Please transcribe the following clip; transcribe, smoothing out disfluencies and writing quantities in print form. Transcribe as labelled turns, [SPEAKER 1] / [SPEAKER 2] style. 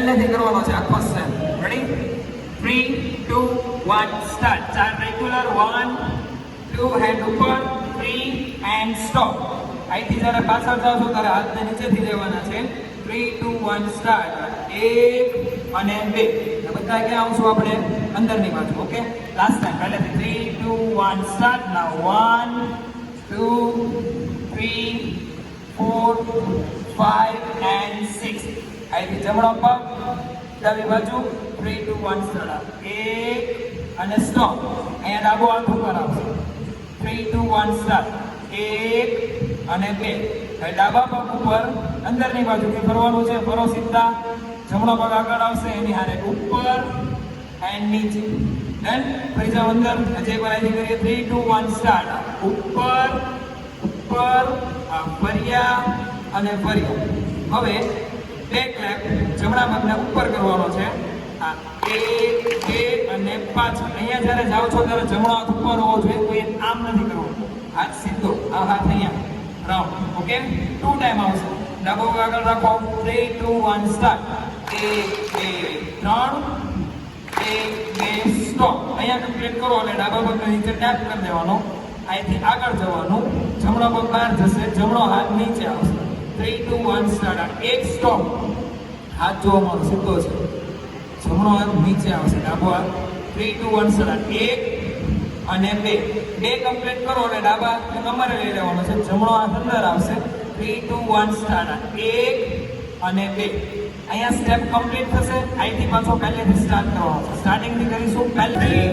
[SPEAKER 1] પહેલેથી કરવાનો છે આખો same. Ready? 3, 2, 1 start. 4 regular, 1, 2 hand ઉપર, 3 એન્ડ સ્ટોપ. અહીંથી જ્યારે પાછળ જાવ છો ત્યારે હાથને નીચેથી લેવાના છે. 3, 2, 1 સ્ટાર્ટ. 1 અને 2. બધા ક્યાં આવશું આપણે? અંદરની બાજુ. ઓકે, લાસ્ટ ટાઈમ પહેલેથી 3, 2, 1 સ્ટાર્ટ. Now 1, 2, 3, 4, 5 and 6. અહીંથી જમણો પગ, ડાબી બાજુ. 3, 2, 1 સ્ટાર્ટ. 1 અને સ્ટોપ. અહીંયા ડાબો હાથ ઉપર આવશે. 3, 2, 1 સ્ટાર્ટ. 1 અને 2. હવે ડાબા પગ ઉપર અંદરની બાજુથી ફરવાનું છે. ફરો સીધા. જમણો પગ આગળ આવશે, એની હારે ઉપર એન્ડ નીચે. ડન? ફરી જાઓ અંદર. હજી એકવાર અહીંથી કરીએ. 3, 2, 1 સ્ટાર્ટ. ઉપર, ઉપર, ફર્યા અને ફર્યા. હવે બે ક્લેપ જમણા પગને ઉપર કરવાનો છે. આ 1, 2 અને પાછળ. અહીંયા જ્યારે જાઓ છો ત્યારે જમણો હાથ ઉપર હોવો જોઈએ. કોઈ આમ નથી કરવો. હાથ સીધો. આ હાથ અહીંયા રાઉન્ડ. ઓકે, 2 ટાઈમ આવશે. ડાબો પગ આગળ રાખો. 3, 2, 1 સ્ટાર્ટ. 1, 2, 3, 1, 2 સ્ટોપ. અહીંયા કમ્પ્લીટ કરો એટલે ડાબા પગને નીચે ટેપ કરી દેવાનો. અહીંથી આગળ જવાનું. જમણો પગ બહાર જશે, જમણો હાથ નીચે આવશે. 3, 2, 1 સ્ટાર્ટ. 1 સ્ટોપ. હાથ જોવા મારો સીધો છે. જમણો હાથ નીચે આવશે, ડાબો હાથ. 3, 2, 1 સ્ટાર્ટ. 1 અને 2. 2 કમ્પ્લીટ કરો એટલે ડાબા હાથને કમરે લઈ લેવાનો છે. જમણો હાથ અંદર આવશે. 3, 2, 1 સ્ટાર્ટ. 1 અને 2. અહીંયા સ્ટેપ કમ્પ્લીટ થશે. અહીંથી પાછો પહેલેથી સ્ટાર્ટ કરવાનો છે. સ્ટાર્ટિંગથી કરીશું. પહેલેથી